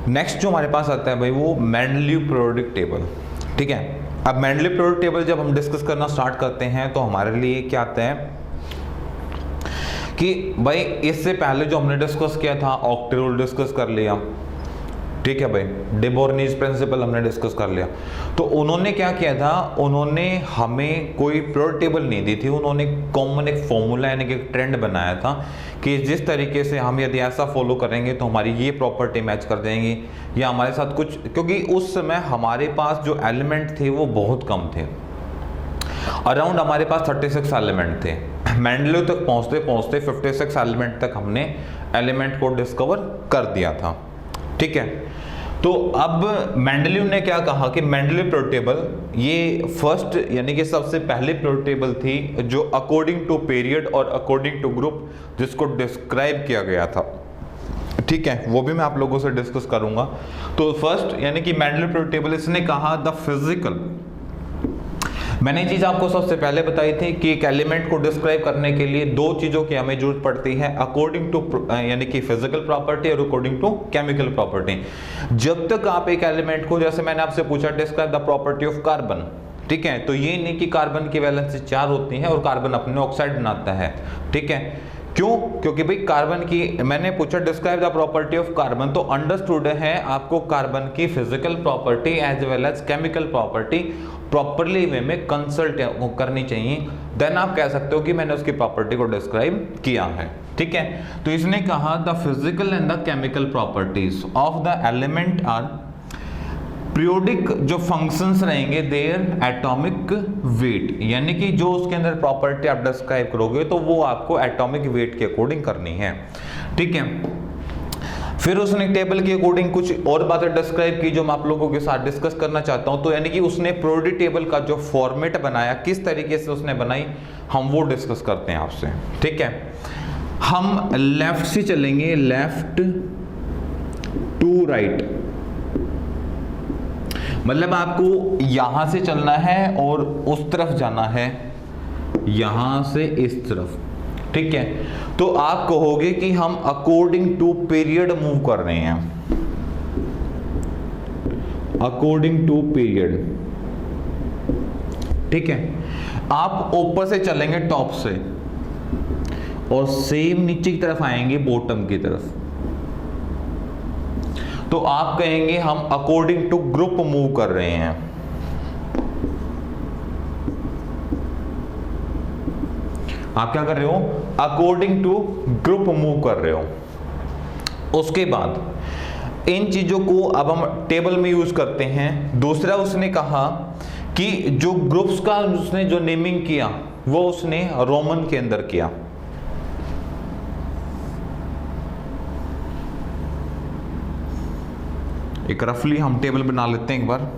Next जो हमारे पास आता है भाई वो मेंडलीव पीरियोडिक टेबल। ठीक है, अब मेंडलीव पीरियोडिक टेबल जब हम डिस्कस करना स्टार्ट करते हैं तो हमारे लिए क्या आता है कि भाई इससे पहले जो हमने डिस्कस किया था ऑक्टेट रूल डिस्कस कर लिया, ठीक है भाई, डे बोर्नीज प्रिंसिपल हमने डिस्कस कर लिया। तो उन्होंने क्या किया था, उन्होंने हमें कोई पीरियोडिक टेबल नहीं दी थी, उन्होंने कॉमन एक फॉर्मूला यानी कि एक ट्रेंड बनाया था कि जिस तरीके से हम यदि ऐसा फॉलो करेंगे तो हमारी ये प्रॉपर्टी मैच कर जाएंगी या हमारे साथ कुछ, क्योंकि उस समय हमारे पास जो एलिमेंट थे वो बहुत कम थे, अराउंड हमारे पास 36 एलिमेंट थे। मेंडलीव तक पहुंचते पहुंचते 56 एलिमेंट तक हमने एलिमेंट को डिस्कवर कर दिया था। ठीक है, तो अब मेंडलीव ने क्या कहा कि मेंडलीव पीरियोडिक टेबल ये फर्स्ट यानी कि सबसे पहले पीरियोडिक टेबल थी जो अकॉर्डिंग टू पीरियड और अकॉर्डिंग टू ग्रुप जिसको डिस्क्राइब किया गया था। ठीक है, वो भी मैं आप लोगों से डिस्कस करूंगा। तो फर्स्ट यानी कि मेंडलीव पीरियोडिक टेबल, इसने कहा द फिजिकल, मैंने ये चीज आपको सबसे पहले बताई थी कि एक एलिमेंट को डिस्क्राइब करने के लिए दो चीजों की हमें जरूरत पड़ती है, अकॉर्डिंग टू यानी कि फिजिकल प्रॉपर्टी और अकॉर्डिंग टू केमिकल प्रॉपर्टी। जब तक आप एक एलिमेंट को, जैसे मैंने आपसे पूछा describe the property of carbon, ठीक है, तो ये नहीं कि कार्बन की वैलेंसी 4 होती है और कार्बन अपने ऑक्साइड बनाता है। ठीक है, क्यों? क्योंकि भाई कार्बन की, मैंने पूछा describe the property of carbon, तो अंडरस्टूड है आपको कार्बन की physical property as well as chemical property properly way में कंसल्ट करनी चाहिए, देन आप कह सकते हो कि मैंने उसकी प्रॉपर्टी को डिस्क्राइब किया है। ठीक है, तो इसने कहा the physical and the chemical properties of the element are periodic, जो फंक्शंस रहेंगे देयर एटॉमिक वेट, यानी कि जो उसके अंदर प्रॉपर्टी आप डिस्क्राइब करोगे तो वो आपको एटॉमिक वेट के अकॉर्डिंग करनी है। ठीक है, फिर उसने टेबल के अकॉर्डिंग कुछ और बातें डिस्क्राइब की जो मैं आप लोगों के साथ डिस्कस करना चाहता हूं। तो यानी कि उसने पीरियोडिक टेबल का जो फॉर्मेट बनाया, किस तरीके से उसने बनाई, हम वो डिस्कस करते हैं आपसे। ठीक है, हम लेफ्ट से चलेंगे, लेफ्ट टू राइट, मतलब आपको यहां से चलना है और उस तरफ जाना है, यहां से इस तरफ। ठीक है, तो आप कहोगे कि हम अकॉर्डिंग टू पीरियड मूव कर रहे हैं, अकॉर्डिंग टू पीरियड। ठीक है, आप ऊपर से चलेंगे टॉप से और सेम नीचे की तरफ आएंगे बॉटम की तरफ, तो आप कहेंगे हम अकॉर्डिंग टू ग्रुप मूव कर रहे हैं। आप क्या कर रहे हो, अकॉर्डिंग टू ग्रुप मूव कर रहे हो। उसके बाद इन चीजों को अब हम टेबल में यूज करते हैं। दूसरा उसने कहा कि जो ग्रुप्स का उसने जो नेमिंग किया वो उसने रोमन के अंदर किया। एक रफली हम टेबल बना लेते हैं एक बार।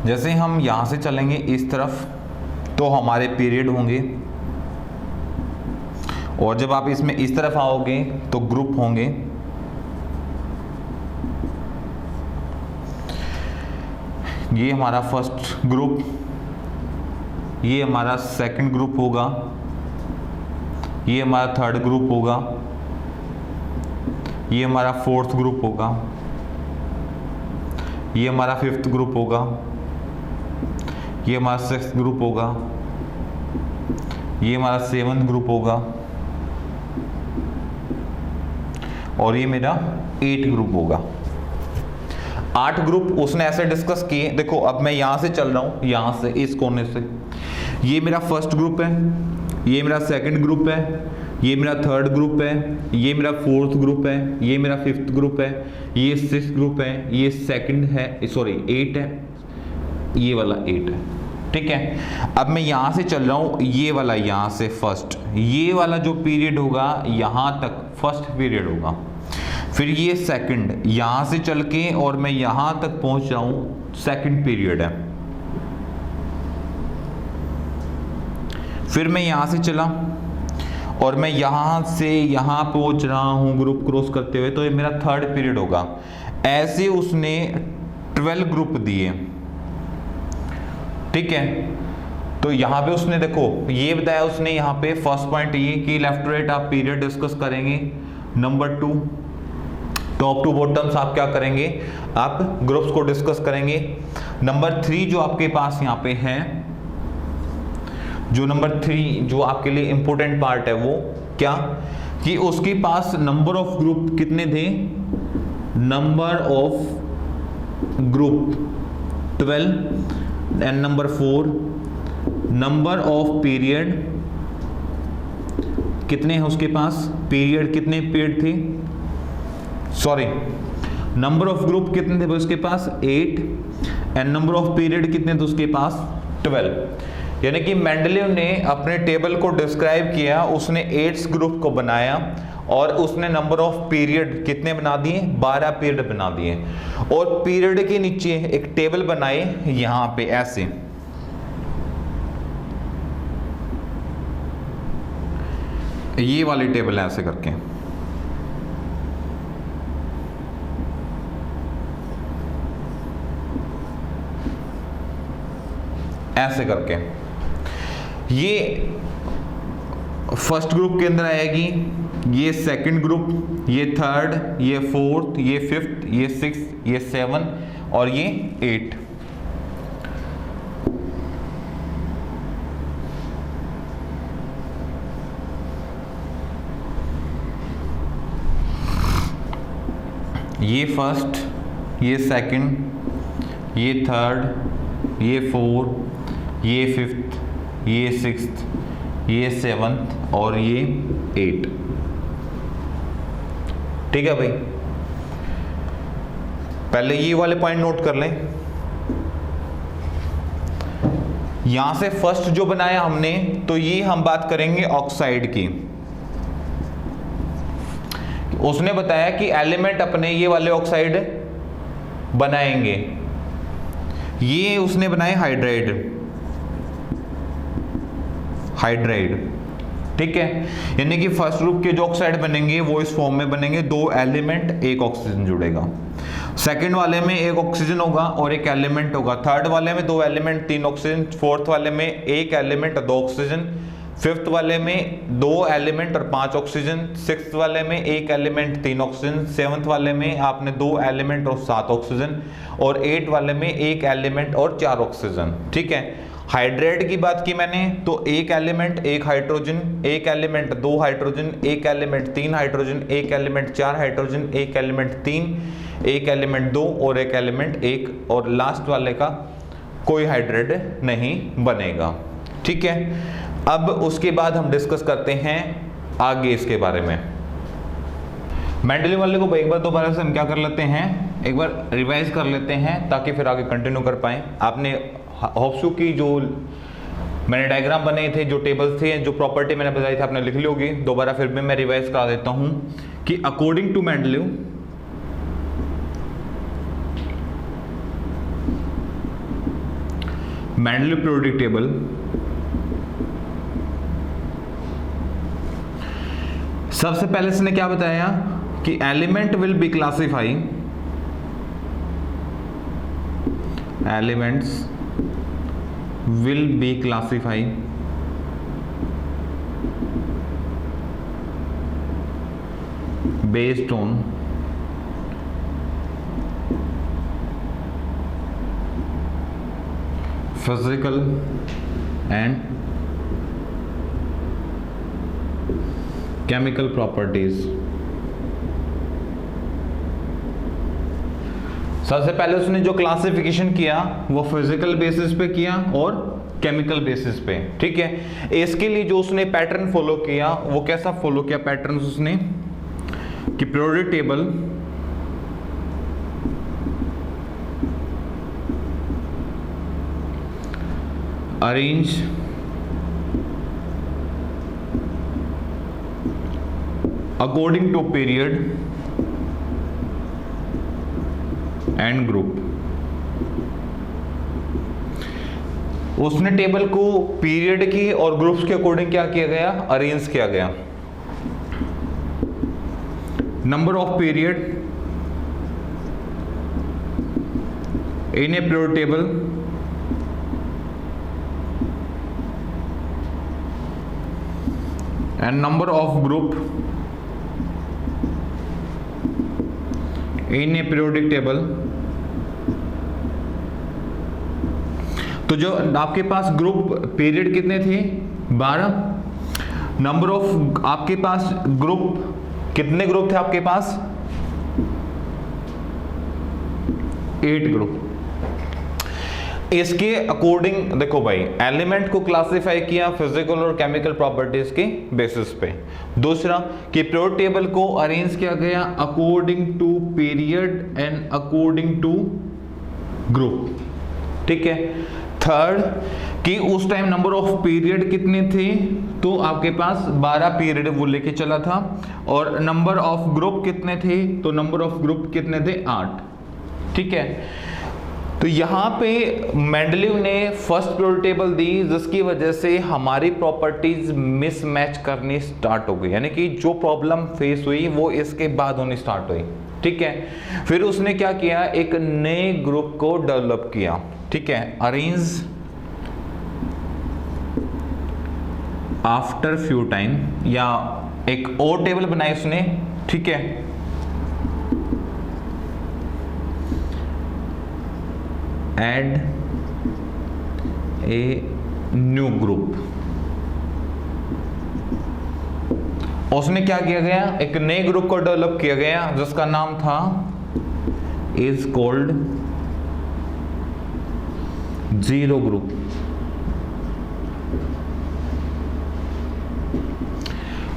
जैसे हम यहां से चलेंगे इस तरफ तो हमारे पीरियड होंगे, और जब आप इसमें इस तरफ आओगे तो ग्रुप होंगे। ये हमारा फर्स्ट ग्रुप, ये हमारा सेकंड ग्रुप होगा, ये हमारा थर्ड ग्रुप होगा, ये हमारा फोर्थ ग्रुप होगा, ये हमारा फिफ्थ ग्रुप होगा, ये हमारा सिक्स्थ ग्रुप होगा, ये हमारा सेवंथ ग्रुप होगा, और ये मेरा 8 ग्रुप होगा। 8 ग्रुप उसने ऐसे डिस्कस किए। देखो अब मैं यहां से चल रहा हूं, यहां से इस कोने से, ये मेरा फर्स्ट ग्रुप है, ये मेरा सेकंड ग्रुप है, ये मेरा थर्ड ग्रुप है, ये मेरा फोर्थ ग्रुप है, ये मेरा फिफ्थ ग्रुप है, ये सिक्स्थ ग्रुप है, ये सेकंड है, सॉरी 8 है, ये वाला 8 है। ठीक है। अब मैं यहां से चल रहा हूं, ये वाला यहां से फर्स्ट, ये वाला जो पीरियड होगा यहां तक फर्स्ट पीरियड होगा, फिर ये सेकंड, यहां से चल के और मैं यहां तक पहुंच रहा हूं सेकंड पीरियड है। फिर मैं यहां से चला और मैं यहां से यहां पहुंच रहा हूं ग्रुप क्रॉस करते हुए, तो ये मेरा थर्ड पीरियड होगा। ऐसे उसने 12 ग्रुप दिए, ठीक है। तो यहां पे उसने देखो ये बताया उसने, यहां पे फर्स्ट पॉइंट ये कि लेफ्ट राइट आप पीरियड डिस्कस करेंगे। नंबर 2 टॉप टू बॉटम्स आप क्या करेंगे, आप ग्रुप्स को डिस्कस करेंगे। नंबर 3 जो आपके पास यहां पे है, जो नंबर 3 जो आपके लिए इंपॉर्टेंट पार्ट है वो क्या, कि उसके पास नंबर ऑफ ग्रुप कितने थे, number of group 12 and number 4 number of period कितने हैं उसके पास, पीरियड कितने पीरियड थे, सॉरी नंबर ऑफ ग्रुप कितने थे उसके पास 8 एंड नंबर ऑफ पीरियड कितने थे उसके पास 12। यानी कि मेंडलीव ने अपने टेबल को डिस्क्राइब किया, उसने 8 ग्रुप को बनाया और उसने नंबर ऑफ पीरियड कितने बना दिए, 12 पीरियड बना दिए। और पीरियड के नीचे एक टेबल बनाए यहां पे ऐसे, ये वाली टेबल है ऐसे करके, ऐसे करके ये फर्स्ट ग्रुप के अंदर आएगी, ये सेकंड ग्रुप, ये थर्ड, ये फोर्थ, ये फिफ्थ, ये सिक्स्थ, ये 7 और ये 8। ये फर्स्ट, ये सेकंड, ये थर्ड, ये फोर्थ, ये फिफ्थ, ये सिक्स्थ, ये 7th और ये 8। ठीक है भाई, पहले ये वाले पॉइंट नोट कर लें। यहां से फर्स्ट जो बनाया हमने, तो ये हम बात करेंगे ऑक्साइड की। उसने बताया कि एलिमेंट अपने ये वाले ऑक्साइड बनाएंगे, ये उसने बनाए हाइड्राइड, ठीक है। यानी कि फर्स्ट ग्रुप के जो ऑक्साइड बनेंगे वो इस फॉर्म में बनेंगे, 2 एलिमेंट 1 ऑक्सीजन जुड़ेगा। सेकंड वाले में 1 ऑक्सीजन होगा और 1 एलिमेंट होगा। थर्ड वाले में 2 एलिमेंट 3 ऑक्सीजन। फोर्थ वाले में 1 एलिमेंट 2 ऑक्सीजन। फिफ्थ वाले में 2 एलिमेंट और 5 ऑक्सीजन। सिक्स्थ वाले में 1 एलिमेंट 3 ऑक्सीजन। सेवंथ वाले में आपने 2 एलिमेंट और 7 ऑक्सीजन। और 8 वाले में 1 एलिमेंट और 4 ऑक्सीजन। ठीक है। हाइड्राइड की बात की मैंने, तो 1 element 1 hydrogen, 1 element 2 hydrogen, 1 element 3 hydrogen, 1 element 4 hydrogen, 1 element 3, 1 element 2 और 1 एलिमेंट 1, और लास्ट वाले का कोई हाइड्राइड नहीं बनेगा। ठीक है। अब उसके बाद हम डिस्कस करते हैं आगे इसके बारे में। मेंडलीव वाले को एक बार दोबारा से हम क्या कर लेते हैं, एक बार रिवाइज कर लेते हैं ताकि फिर आगे कंटिन्यू कर पाए। आपने होप्सू की जो मैंने डायग्राम बनाए थे, जो टेबल्स थे, जो प्रॉपर्टी मैंने बताई थी, आपने लिख ली होगी। दोबारा फिर भी मैं रिवाइज करा देता हूं कि according to Mendeleev periodic table सबसे पहले इसने क्या बताया कि element will be classify, elements will be classified based on physical and chemical properties। सबसे पहले उसने जो क्लासिफिकेशन किया वो फिजिकल बेसिस पे किया और केमिकल बेसिस पे। ठीक है। इसके लिए जो उसने पैटर्न फॉलो किया वो कैसा फॉलो किया पैटर्न उसने, कि periodic table arrange according to period and group. उसने टेबल को पीरियड की और ग्रुप्स के अकॉर्डिंग क्या किया गया, अरेंज किया गया। Number of period in a period table and number of group in A periodic table. तो जो आपके पास ग्रुप पीरियड कितने थे, 12। नंबर ऑफ आपके पास ग्रुप, कितने ग्रुप थे आपके पास, 8 ग्रुप। इसके अकॉर्डिंग देखो भाई, एलिमेंट को क्लासिफाई किया फिजिकल और केमिकल प्रॉपर्टीज के बेसिस पे। दूसरा कि पीरियड टेबल को अरेंज किया गया according to period and according to group, ठीक है। थर्ड कि उस टाइम नंबर ऑफ पीरियड कितने थे, तो आपके पास 12 पीरियड वो लेके चला था। और नंबर ऑफ ग्रुप कितने थे, तो नंबर ऑफ ग्रुप कितने थे, 8, ठीक है। तो यहां पे मेंडलीव ने फर्स्ट पीरियड टेबल दी, जिसकी वजह से हमारी प्रॉपर्टीज मिसमैच करनी स्टार्ट हो गई, यानी कि जो प्रॉब्लम फेस हुई वो इसके बाद होनी स्टार्ट हुई, ठीक है। फिर उसने क्या किया, एक नए ग्रुप को डेवलप किया, ठीक है। अरेंज आफ्टर फ्यू टाइम, या एक और टेबल बनाई उसने, ठीक है। एड ए न्यू ग्रुप, उसने क्या किया गया, एक नए ग्रुप को डेवलप किया गया जिसका नाम था इज कॉल्ड जीरो ग्रुप।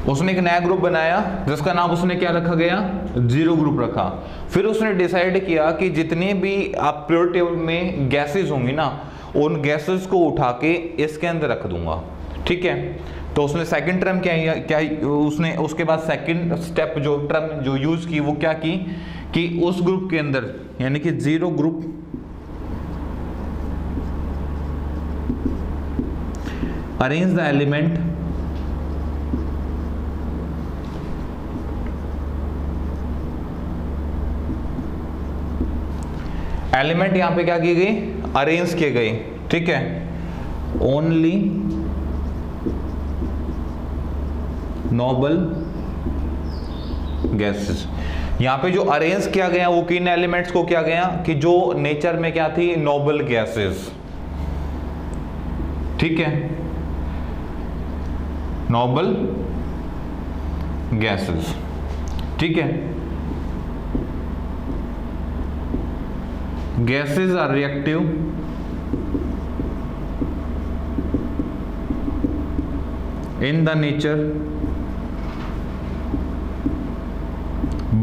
उसने एक नया ग्रुप बनाया जिसका नाम उसने क्या रखा गया, जीरो ग्रुप रखा। फिर उसने डिसाइड किया कि जितने भी आप पीरियड टेबल में गैसेस होंगी ना, उन गैसेस को उठा के इसके अंदर रख दूंगा, ठीक है। तो उसने सेकंड टर्म क्या उसने उसके बाद सेकंड स्टेप जो टर्म जो यूज की वो क्या की कि उस ग्रुप के अंदर, यानी कि zero group arrange the element यहां पे क्या की गई, अरेंज किए गए, ठीक है। ओनली नोबल गैसेस, यहां पे जो अरेंज किया गया वो किन एलिमेंट्स को किया गया कि जो नेचर में क्या थी, नोबल गैसेस, ठीक है। नोबल गैसेस, ठीक है। Gases are reactive in the nature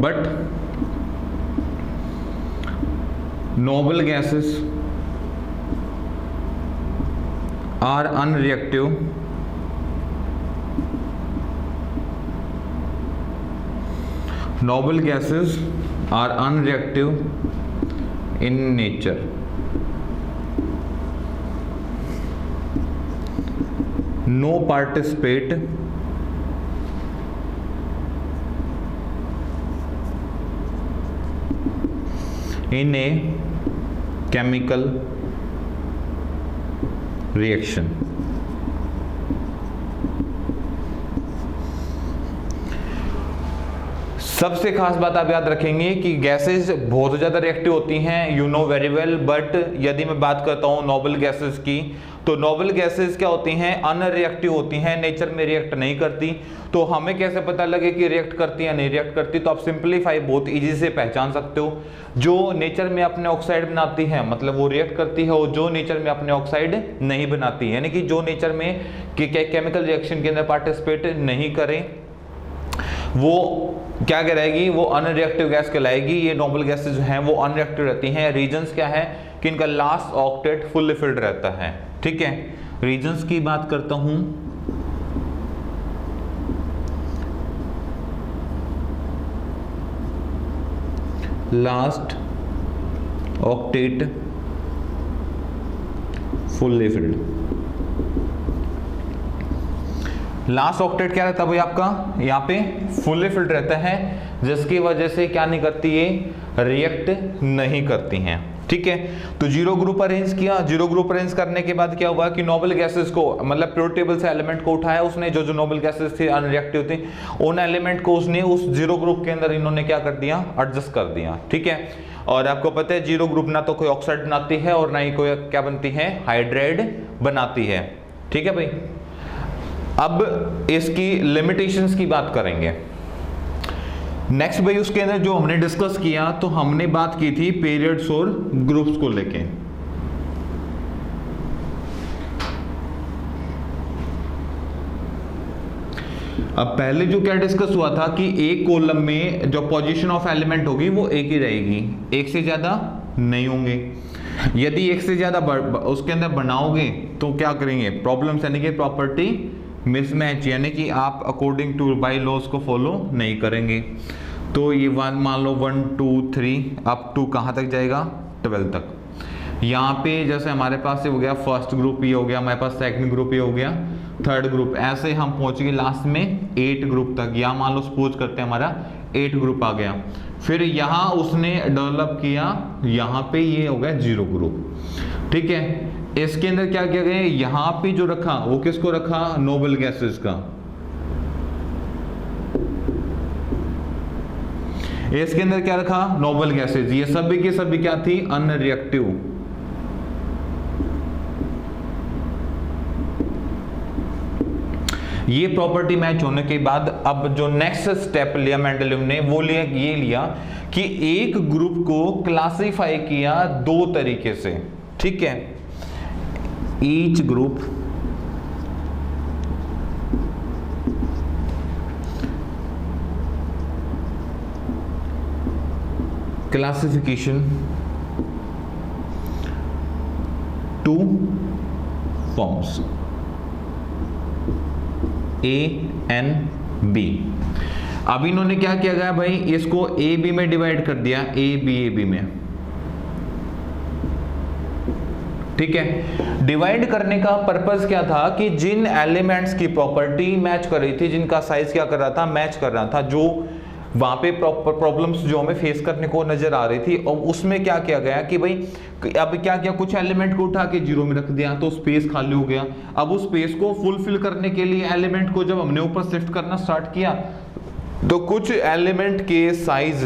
but noble gases are unreactive noble gases are unreactive in nature। No participate in a chemical reaction। सबसे खास बात आप याद रखेंगे कि गैसेस बहुत ज्यादा रिएक्टिव होती हैं, you know very well. But यदि मैं बात करता हूं नोबल गैसेस की, तो नोबल गैसेस क्या होती हैं, अनरिएक्टिव होती हैं, नेचर में रिएक्ट नहीं करती। तो हमें कैसे पता लगे कि रिएक्ट करती या नहीं रिएक्ट करती, तो आप सिंपलीफाई बहुत इजी से पहचान सकते हो। जो नेचर में अपने ऑक्साइड बनाती है मतलब वो रिएक्ट करती है, और जो नेचर में अपने ऑक्साइड नहीं बनाती, यानी कि जो नेचर में केमिकल रिएक्शन के अंदर पार्टिसिपेट नहीं करें वो क्या कहलाएगी, वो अनरिएक्टिव गैस कहलाएगी। ये नोबल गैसेस जो हैं वो अनरिएक्टिव रहती हैं। रीजंस क्या है कि इनका लास्ट ऑक्टेट फुल्ली फिल्ड रहता है, ठीक है। रीजंस की बात करता हूं, last octet fully filled. Last octet क्या रहता है भाई आपका, यहाँ पे फुल्ली फिल्ड रहता है, जिसकी वजह से क्या नहीं करती है, रिएक्ट नहीं करती हैं। ठीक है, तो जीरो ग्रुप अरेंज किया, जीरो ग्रुप अरेंज करने के बाद क्या हुआ कि नोबल गैसेस को, मतलब प्योर टेबल से एलिमेंट को उठाया उसने, जो जो नोबल गैसेस थे अनरिएक्टिव थे, उन एलिमेंट को उसने उस जीरो ग्रुप के अंदर इन्होंने क्या कर दिया, एडजस्ट कर दिया। ठीक है, और आपको पता है जीरो ग्रुप ना तो कोई ऑक्साइड बनाती है और ना ही कोई क्या बनती है, हाइड्राइड बनाती है। ठीक है भाई, अब इसकी लिमिटेशंस की बात करेंगे। नेक्स्ट भाई उसके अंदर जो हमने डिस्कस किया, तो हमने बात की थी पीरियड्स और ग्रुप्स को लेके। अब पहले जो क्या डिस्कस हुआ था कि एक कॉलम में जो पोजीशन ऑफ एलिमेंट होगी वो एक ही रहेगी, एक से ज्यादा नहीं होंगे। यदि एक से ज्यादा उसके अंदर बनाओगे तो क्या करेंगे, प्रॉब्लम्स, यानी कि प्रॉपर्टी मिसमैच, यानी कि आप अकॉर्डिंग टू बाय लॉज को फॉलो नहीं करेंगे। तो ये वन मान लो 1 2 3 अप टू कहाँ तक जाएगा, 12 तक। यहाँ पे जैसे हमारे पास ये हो गया फर्स्ट ग्रुप, ये हो गया हमारे पास सेकंड ग्रुप, ये हो गया थर्ड ग्रुप, ऐसे हम पहुंच गए लास्ट में 8 ग्रुप तक। यहाँ मान लो सपोज करते हैं हमारा 8 ग्रुप आ गया। फिर यहाँ उसने डेवलप किया, यहाँ पे ये हो गया 0 ग्रुप। ठीक है, इसके अंदर क्या किया गया, यहाँ पे जो रखा वो किसको रखा, नोबल गैसेस का। इसके अंदर क्या रखा, नोबल गैसेस। ये सभी की सभी क्या थी, अनरिएक्टिव। ये प्रॉपर्टी मैच होने के बाद अब जो नेक्स्ट स्टेप लिया मेंडलीव ने, वो लिया कि एक ग्रुप को क्लासिफाई किया 2 तरीके से। ठीक है, each group classification 2 forms, A N B. अब इन्होंने क्या किया गया भाई, इसको ए बी में डिवाइड कर दिया, ए बी में। ठीक है, डिवाइड करने का पर्पस क्या था कि जिन एलिमेंट्स की प्रॉपर्टी मैच कर रही थी, जिनका साइज क्या कर रहा था, मैच कर रहा था, जो वहां पे प्रॉब्लम्स जो हमें फेस करने को नजर आ रही थी, और उसमें क्या किया गया कि भाई अब क्या किया, कुछ एलिमेंट को उठा के 0 में रख दिया तो स्पेस खाली हो गया। अब उस स्पेस को फुलफिल करने के लिए एलिमेंट को जब हमने ऊपर शिफ्ट करना स्टार्ट किया, तो कुछ एलिमेंट के साइज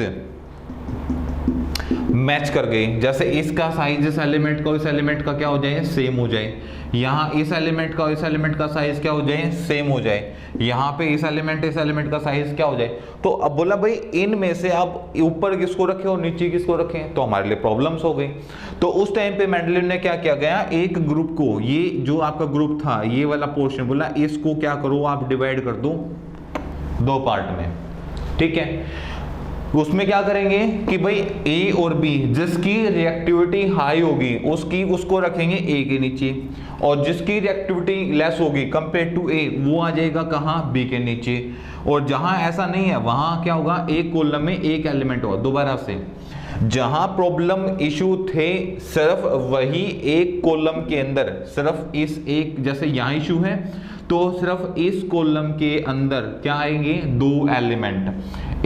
मैच कर गए। जैसे इसका साइज इस एलिमेंट का इस एलिमेंट का क्या हो जाए, सेम हो जाए। यहाँ इस एलिमेंट का इस एलिमेंट का साइज क्या हो जाए, सेम हो जाए। यहाँ पे इस एलिमेंट का साइज क्या हो जाए। तो अब बोला भाई इनमें से आप ऊपर किसको रखें और नीचे किसको रखें, तो हमारे लिए प्रॉब्लम्स हो गई। तो उस टाइम पे मेंडलीव ने क्या किया गया, एक ग्रुप को, ये जो आपका ग्रुप था ये वाला पोर्शन, बोला इसको क्या करो आप डिवाइड कर दो 2 पार्ट में। ठीक है, उसमें क्या करेंगे कि भाई ए और बी, जिसकी रिएक्टिविटी हाई होगी उसको रखेंगे ए के नीचे, और जिसकी रिएक्टिविटी लेस होगी कंपेयर टू ए, वो आ जाएगा कहाँ, बी के नीचे। और जहां ऐसा नहीं है वहां क्या होगा, एक कॉलम में एक एलिमेंट होगा। दोबारा से, जहां प्रॉब्लम इशू थे सिर्फ वही एक कॉलम के अंदर, सिर्फ इस एक, जैसे यहाँ इशू है तो सिर्फ इस कॉलम के अंदर क्या आएंगे, 2 एलिमेंट,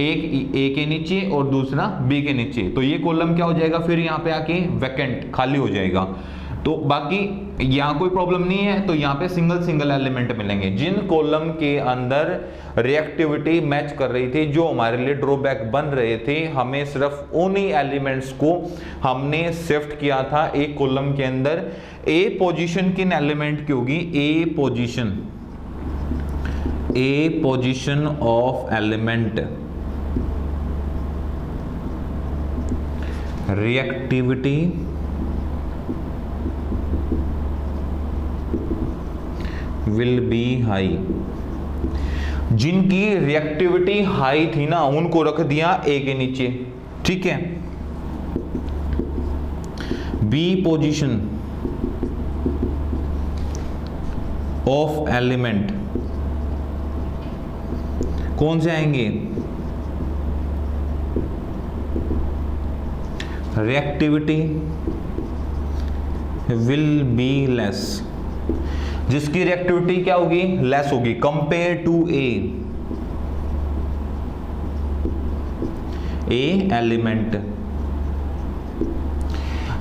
एक ए के नीचे और दूसरा बी के नीचे। तो ये कॉलम क्या हो जाएगा, फिर यहाँ पे आके वैकेंट, खाली हो जाएगा। तो बाकी यहाँ कोई प्रॉब्लम नहीं है, तो यहाँ पे सिंगल एलिमेंट मिलेंगे। जिन कॉलम के अंदर रिएक्टिविटी मैच कर रही थी, जो हमारे लिए ड्रॉबैक बन रहे थे, हमें सिर्फ उन्हीं एलिमेंट्स को हमने शिफ्ट किया था एक कॉलम के अंदर। ए पोजीशन किन एलिमेंट की होगी, a position of element reactivity will be high. जिनकी रिएक्टिविटी हाई थी ना, उनको रख दिया ए के नीचे। ठीक है, बी पोजीशन ऑफ एलिमेंट कौन से आएंगे? रिएक्टिविटी विल बी लेस, जिसकी रिएक्टिविटी क्या होगी? लेस होगी कंपेयर टू ए एलिमेंट,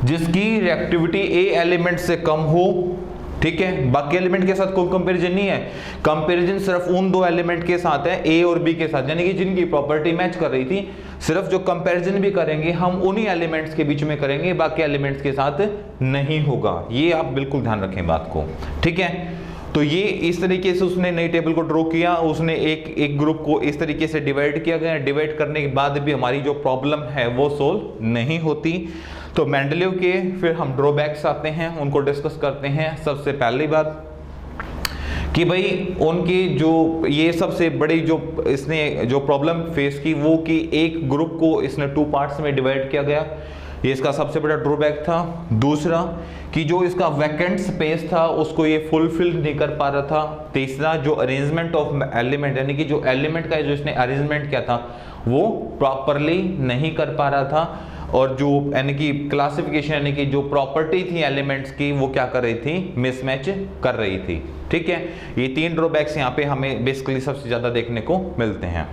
जिसकी रिएक्टिविटी ए एलिमेंट से कम हो। ठीक है, बाकी एलिमेंट के साथ कोई कंपैरिजन नहीं है, कंपैरिजन सिर्फ उन दो एलिमेंट के साथ है, ए और बी के साथ, यानी कि जिनकी प्रॉपर्टी मैच कर रही थी। सिर्फ जो कंपैरिजन भी करेंगे हम उन्हीं एलिमेंट्स के बीच में करेंगे, बाकी एलिमेंट्स के साथ नहीं होगा। ये आप बिल्कुल ध्यान रखें बात को। ठीक है, तो ये इस तरीके से उसने नई टेबल को ड्रॉ किया, उसने एक ग्रुप को इस तरीके से डिवाइड किया गया। डिवाइड करने के बाद भी हमारी जो प्रॉब्लम है वो सोल्व नहीं होती। तो मेंडलीव के फिर हम ड्रॉबैक्स आते हैं, उनको डिस्कस करते हैं। सबसे पहली बात कि भाई उनकी जो ये सबसे बड़ी जो इसने जो प्रॉब्लम फेस की वो कि एक ग्रुप को इसने 2 पार्ट्स में डिवाइड किया गया, ये इसका सबसे बड़ा ड्रॉबैक था। दूसरा कि जो इसका वैकेंट स्पेस था उसको ये फुलफिल नहीं कर पा रहा था। तीसरा जो अरेंजमेंट ऑफ एलिमेंट, यानी कि जो एलिमेंट का जो इसने अरेंजमेंट किया था वो प्रॉपरली नहीं कर पा रहा था। और जो यानी कि क्लासिफिकेशन यानी कि जो प्रॉपर्टी थी एलिमेंट्स की वो क्या कर रही थी? मिसमैच कर रही थी। ठीक है, ये 3 ड्रॉबैक्स यहाँ पे हमें बेसिकली सबसे ज्यादा देखने को मिलते हैं।